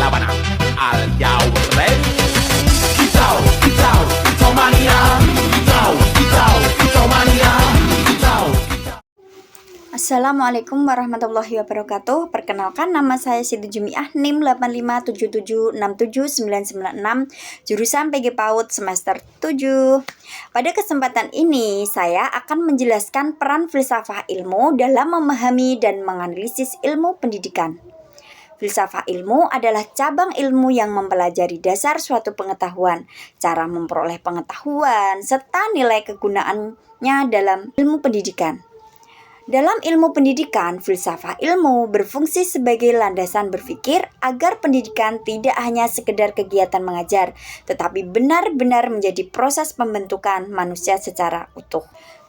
sabana. Are y'all ready? Kitau mania. Kitau mania. Assalamualaikum warahmatullahi wabarakatuh. Perkenalkan, nama saya Siti Jumiah, NIM 8577679996, jurusan PG PAUD semester 7. Pada kesempatan ini, saya akan menjelaskan peran filsafah ilmu dalam memahami dan menganalisis ilmu pendidikan. Filsafah ilmu adalah cabang ilmu yang mempelajari dasar suatu pengetahuan, cara memperoleh pengetahuan, serta nilai kegunaannya dalam ilmu pendidikan. Dalam ilmu pendidikan, filsafah ilmu berfungsi sebagai landasan berpikir agar pendidikan tidak hanya sekedar kegiatan mengajar, tetapi benar-benar menjadi proses pembentukan manusia secara utuh.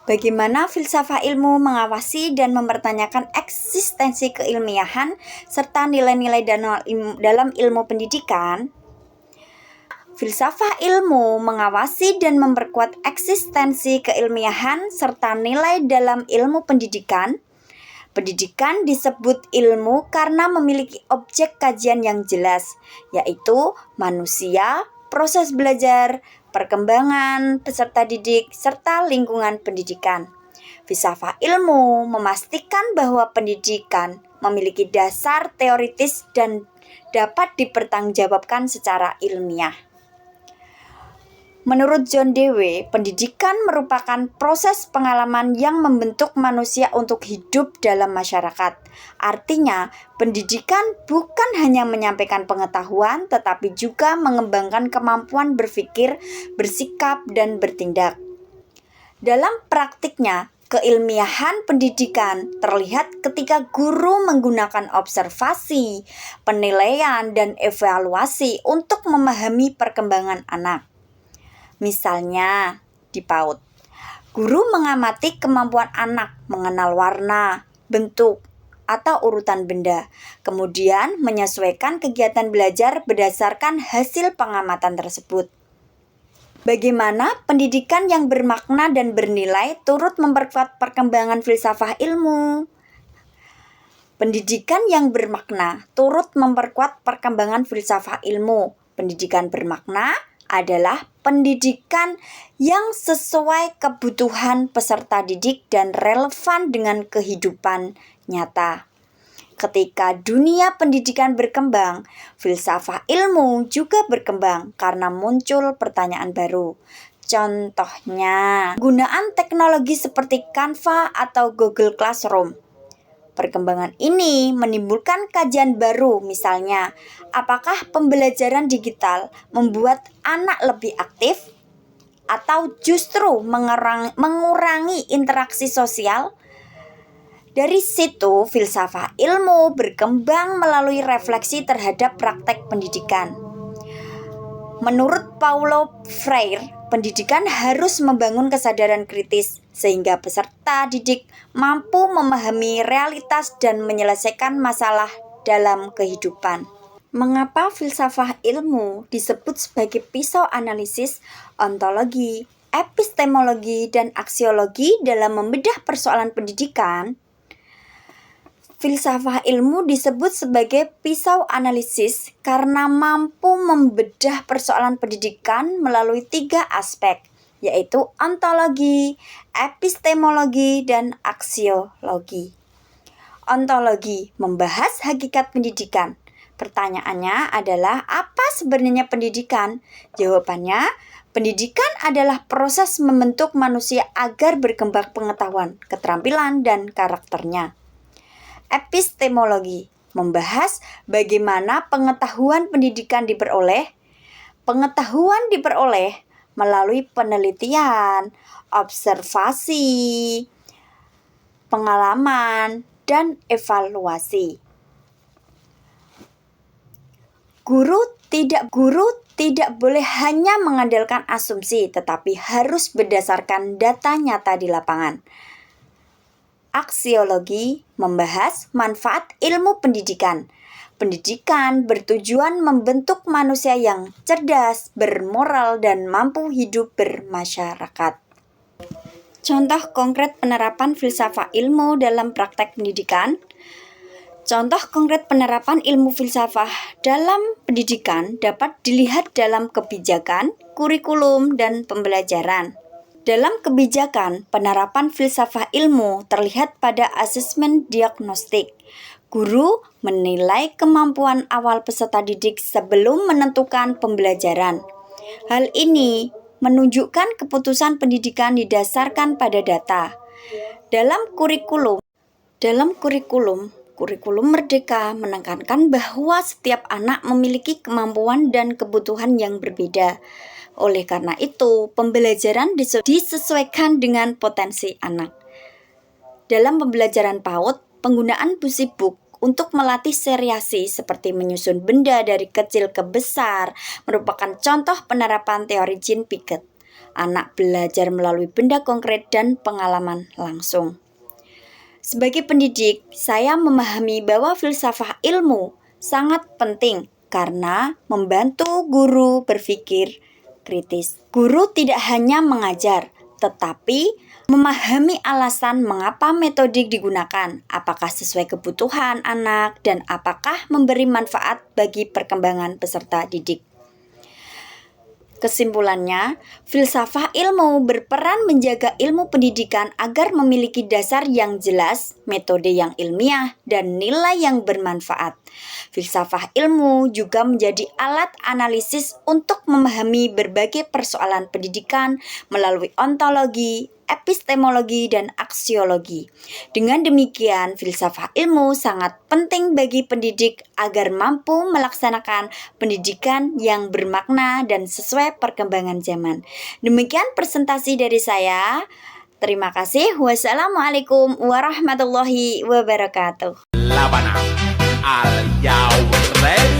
Bagaimana filsafah ilmu mengawasi dan mempertanyakan eksistensi keilmiahan serta nilai-nilai dalam ilmu pendidikan? Filsafah ilmu mengawasi dan memperkuat eksistensi keilmiahan serta nilai dalam ilmu pendidikan. Pendidikan disebut ilmu karena memiliki objek kajian yang jelas, yaitu manusia, proses belajar, perkembangan peserta didik, serta lingkungan pendidikan. Filsafah ilmu memastikan bahwa pendidikan memiliki dasar teoritis dan dapat dipertanggungjawabkan secara ilmiah. Menurut John Dewey, pendidikan merupakan proses pengalaman yang membentuk manusia untuk hidup dalam masyarakat. Artinya, pendidikan bukan hanya menyampaikan pengetahuan, tetapi juga mengembangkan kemampuan berpikir, bersikap, dan bertindak. Dalam praktiknya, keilmiahan pendidikan terlihat ketika guru menggunakan observasi, penilaian, dan evaluasi untuk memahami perkembangan anak. Misalnya, di PAUD, guru mengamati kemampuan anak mengenal warna, bentuk, atau urutan benda, kemudian menyesuaikan kegiatan belajar berdasarkan hasil pengamatan tersebut. Bagaimana pendidikan yang bermakna dan bernilai turut memperkuat perkembangan filsafah ilmu? Pendidikan yang bermakna turut memperkuat perkembangan filsafah ilmu. Pendidikan bermakna adalah pendidikan yang sesuai kebutuhan peserta didik dan relevan dengan kehidupan nyata. Ketika dunia pendidikan berkembang, filsafah ilmu juga berkembang karena muncul pertanyaan baru. Contohnya, penggunaan teknologi seperti Canva atau Google Classroom. Perkembangan ini menimbulkan kajian baru, misalnya, apakah pembelajaran digital membuat anak lebih aktif atau justru mengurangi interaksi sosial? Dari situ, filsafah ilmu berkembang melalui refleksi terhadap praktek pendidikan. Menurut Paulo Freire, pendidikan harus membangun kesadaran kritis sehingga peserta didik mampu memahami realitas dan menyelesaikan masalah dalam kehidupan. Mengapa filsafah ilmu disebut sebagai pisau analisis, ontologi, epistemologi, dan aksiologi dalam membedah persoalan pendidikan? Filsafah ilmu disebut sebagai pisau analisis karena mampu membedah persoalan pendidikan melalui 3 aspek, yaitu ontologi, epistemologi, dan aksiologi. Ontologi membahas hakikat pendidikan. Pertanyaannya adalah, apa sebenarnya pendidikan? Jawabannya, pendidikan adalah proses membentuk manusia agar berkembang pengetahuan, keterampilan, dan karakternya. Epistemologi membahas bagaimana pengetahuan pendidikan diperoleh. Pengetahuan diperoleh melalui penelitian, observasi, pengalaman, dan evaluasi. Guru tidak boleh hanya mengandalkan asumsi, tetapi harus berdasarkan data nyata di lapangan. Aksiologi membahas manfaat ilmu pendidikan. Pendidikan bertujuan membentuk manusia yang cerdas, bermoral, dan mampu hidup bermasyarakat. Contoh konkret penerapan filsafat ilmu dalam praktek pendidikan. Contoh konkret penerapan ilmu filsafah dalam pendidikan dapat dilihat dalam kebijakan, kurikulum, dan pembelajaran. Dalam kebijakan, penerapan filsafah ilmu terlihat pada asesmen diagnostik. Guru menilai kemampuan awal peserta didik sebelum menentukan pembelajaran. Hal ini menunjukkan keputusan pendidikan didasarkan pada data. Dalam kurikulum Merdeka menekankan bahwa setiap anak memiliki kemampuan dan kebutuhan yang berbeda. Oleh karena itu, pembelajaran disesuaikan dengan potensi anak. Dalam pembelajaran PAUD, penggunaan pusi book untuk melatih seriasi seperti menyusun benda dari kecil ke besar merupakan contoh penerapan teori Jean Piaget. Anak belajar melalui benda konkret dan pengalaman langsung. Sebagai pendidik, saya memahami bahwa filsafah ilmu sangat penting karena membantu guru berpikir kritis. Guru tidak hanya mengajar, tetapi memahami alasan mengapa metodik digunakan, apakah sesuai kebutuhan anak, dan apakah memberi manfaat bagi perkembangan peserta didik. Kesimpulannya, filsafah ilmu berperan menjaga ilmu pendidikan agar memiliki dasar yang jelas, metode yang ilmiah, dan nilai yang bermanfaat. Filsafah ilmu juga menjadi alat analisis untuk memahami berbagai persoalan pendidikan melalui ontologi, epistemologi, dan aksiologi. Dengan demikian, filsafah ilmu sangat penting bagi pendidik agar mampu melaksanakan pendidikan yang bermakna dan sesuai perkembangan zaman. Demikian presentasi dari saya. Terima kasih. Wassalamualaikum warahmatullahi wabarakatuh. Labana al Yawre